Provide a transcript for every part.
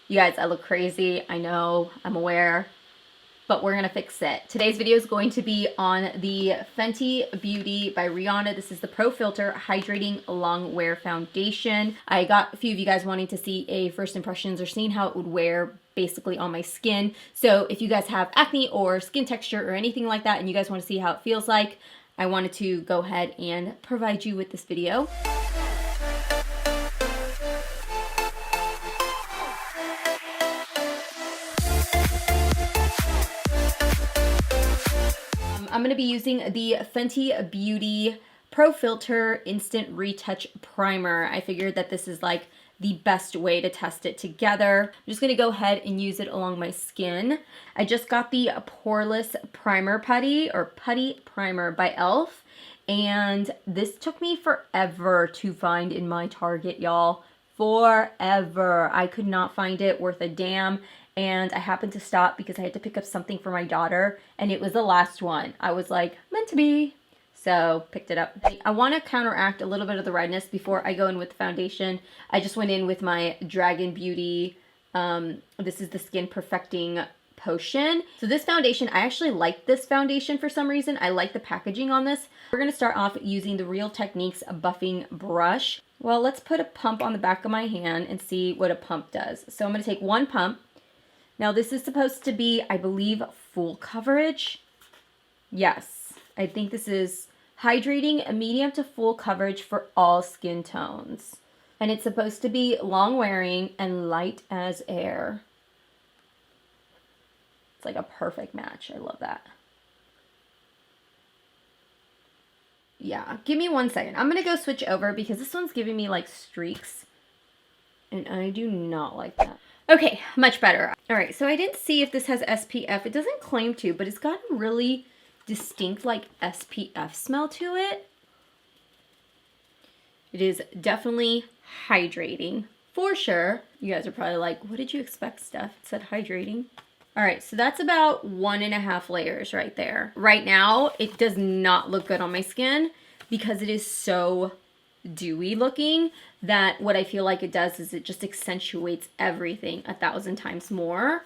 You guys, I look crazy. I know, I'm aware, but we're gonna fix it. Today's video is going to be on the Fenty Beauty by Rihanna. This is the Pro Filter Hydrating Long Wear Foundation. I got a few of you guys wanting to see a first impressions or seeing how it would wear basically on my skin. So if you guys have acne or skin texture or anything like that and you guys want to see how it feels like, I wanted to go ahead and provide you with this video. I'm going to be using the Fenty Beauty Pro Filter Instant Retouch Primer. I figured that this is like the best way to test it together. I'm just going to go ahead and use it along my skin. I just got the Poreless Primer Putty or Putty Primer by e.l.f. And this took me forever to find in my Target, y'all. Forever. I could not find it worth a damn. And I happened to stop because I had to pick up something for my daughter, and it was the last one. I was like, meant to be. So picked it up. I want to counteract a little bit of the redness before I go in with the foundation. I just went in with my Dragon Beauty. This is the Skin Perfecting Potion. So this foundation, I actually like this foundation for some reason. I like the packaging on this. We're going to start off using the Real Techniques buffing brush. Well, let's put a pump on the back of my hand and see what a pump does. So I'm going to take one pump. Now this is supposed to be, I believe, full coverage. Yes, I think this is hydrating, medium to full coverage for all skin tones. And it's supposed to be long wearing and light as air. It's like a perfect match. I love that. Yeah, give me 1 second. I'm going to go switch over because this one's giving me like streaks. And I do not like that. Okay, much better. All right, so I didn't see if this has SPF. It doesn't claim to, but it's got a really distinct like SPF smell to it. It is definitely hydrating for sure. You guys are probably like, what did you expect, Steph? It said hydrating. All right, so that's about 1.5 layers right there. Right now, it does not look good on my skin because it is so dewy looking that what I feel like it does is it just accentuates everything 1,000 times more.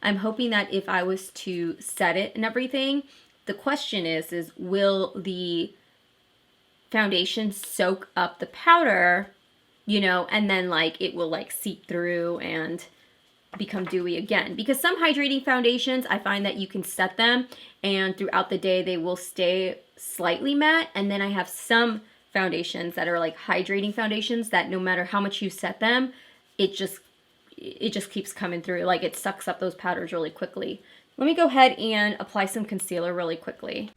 I'm hoping that if I was to set it and everything, the question is will the foundation soak up the powder, you know, and then like it will like seep through and become dewy again. Because some hydrating foundations, I find that you can set them and throughout the day they will stay slightly matte, and then I have some foundations that are like hydrating foundations that no matter how much you set them, it just keeps coming through. Like it sucks up those powders really quickly. Let me go ahead and apply some concealer really quickly.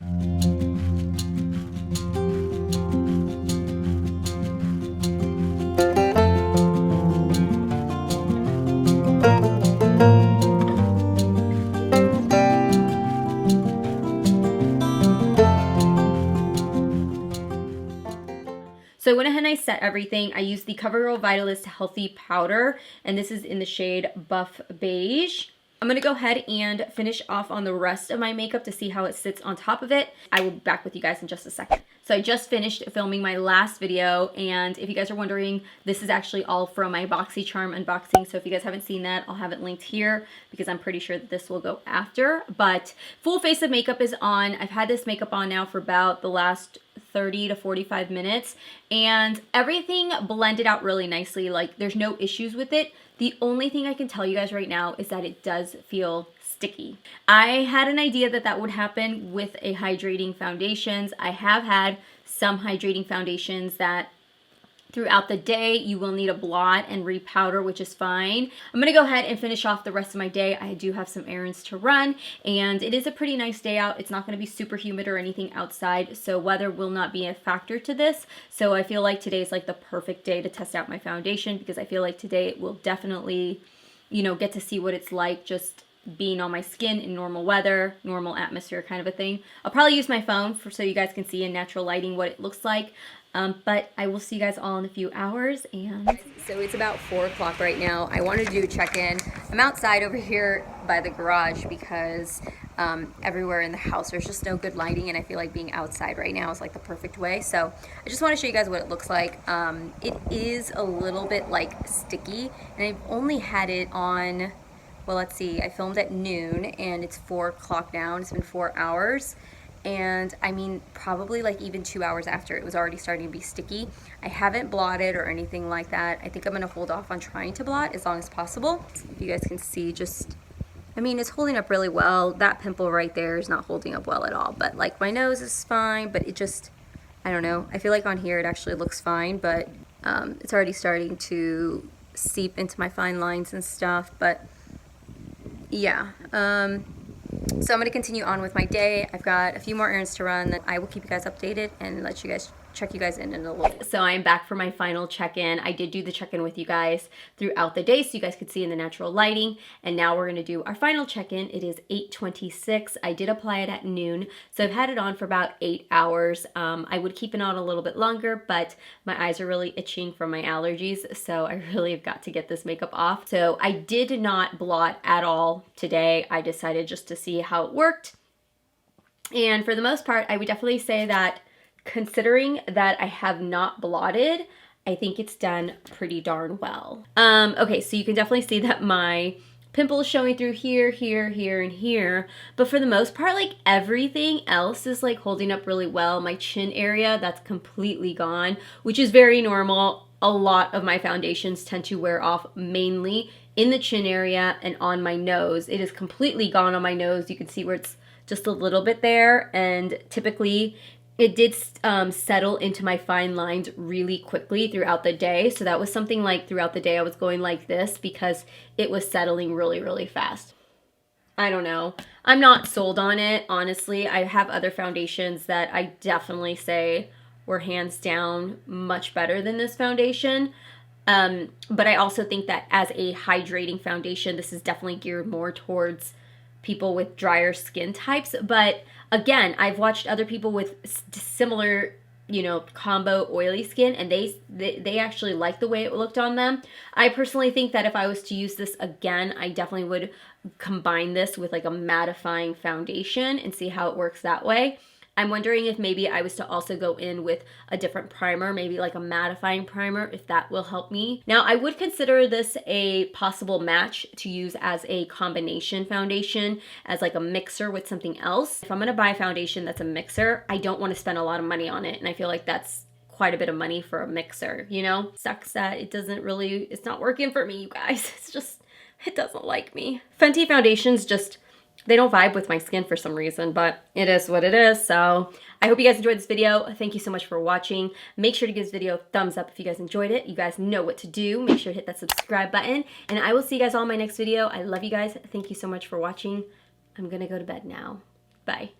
So I went ahead and I set everything. I used the Covergirl Vitalist Healthy Powder, and this is in the shade Buff Beige. I'm going to go ahead and finish off on the rest of my makeup to see how it sits on top of it. I will be back with you guys in just a second. So I just finished filming my last video, and if you guys are wondering, this is actually all from my BoxyCharm unboxing. So if you guys haven't seen that, I'll have it linked here because I'm pretty sure that this will go after. But full face of makeup is on. I've had this makeup on now for about the last 30 to 45 minutes, and everything blended out really nicely. Like there's no issues with it. The only thing I can tell you guys right now is that it does feel sticky. I had an idea that that would happen with a hydrating foundations. I have had some hydrating foundations that throughout the day you will need a blot and repowder, which is fine. I'm gonna go ahead and finish off the rest of my day. I do have some errands to run, and it is a pretty nice day out. It's not gonna be super humid or anything outside, so weather will not be a factor to this. So I feel like today's like the perfect day to test out my foundation because I feel like today it will definitely, you know, get to see what it's like just being on my skin in normal weather, normal atmosphere kind of a thing. I'll probably use my phone so you guys can see in natural lighting what it looks like. But I will see you guys all in a few hours. And so it's about 4 o'clock right now. I wanted to do a check-in. I'm outside over here by the garage because everywhere in the house there's just no good lighting, and I feel like being outside right now is like the perfect way. So I just want to show you guys what it looks like. It is a little bit like sticky, and I've only had it on, well, let's see, I filmed at noon and it's 4 o'clock now, and it's been 4 hours. And I mean, probably like even 2 hours after, it was already starting to be sticky. I haven't blotted or anything like that. I think I'm gonna hold off on trying to blot as long as possible. If you guys can see, just, I mean, it's holding up really well. That pimple right there is not holding up well at all, but like my nose is fine, but it just, I don't know. I feel like on here it actually looks fine, but it's already starting to seep into my fine lines and stuff, but yeah. So I'm going to continue on with my day. I've got a few more errands to run that I will keep you guys updated and check you guys in a little bit. So I'm back for my final check-in. I did do the check-in with you guys throughout the day so you guys could see in the natural lighting. And now we're going to do our final check-in. It is 8:26. I did apply it at noon. So I've had it on for about 8 hours. I would keep it on a little bit longer, but my eyes are really itching from my allergies. So I really have got to get this makeup off. So I did not blot at all today. I decided just to see how it worked. And for the most part, I would definitely say that considering that I have not blotted, I think it's done pretty darn well. Okay, so you can definitely see that my pimple is showing through here, here, here, and here. But for the most part, like everything else is like holding up really well. My chin area, that's completely gone, which is very normal. A lot of my foundations tend to wear off mainly in the chin area and on my nose. It is completely gone on my nose. You can see where it's just a little bit there, and typically it did settle into my fine lines really quickly throughout the day. So that was something like throughout the day I was going like this because it was settling really, really fast. I don't know. I'm not sold on it, honestly. I have other foundations that I definitely say were hands down much better than this foundation. But I also think that as a hydrating foundation, this is definitely geared more towards people with drier skin types. But again, I've watched other people with similar, you know, combo oily skin, and they actually like the way it looked on them. I personally think that if I was to use this again, I definitely would combine this with like a mattifying foundation and see how it works that way. I'm wondering if maybe I was to also go in with a different primer, maybe like a mattifying primer, if that will help me. Now, I would consider this a possible match to use as a combination foundation, as like a mixer with something else. If I'm gonna buy a foundation that's a mixer, I don't wanna spend a lot of money on it, and I feel like that's quite a bit of money for a mixer, you know? Sucks that it's not working for me, you guys. It's just, it doesn't like me. Fenty foundations just, they don't vibe with my skin for some reason, but it is what it is. So I hope you guys enjoyed this video. Thank you so much for watching. Make sure to give this video a thumbs up if you guys enjoyed it. You guys know what to do. Make sure to hit that subscribe button, and I will see you guys all in my next video. I love you guys. Thank you so much for watching. I'm gonna go to bed now. Bye.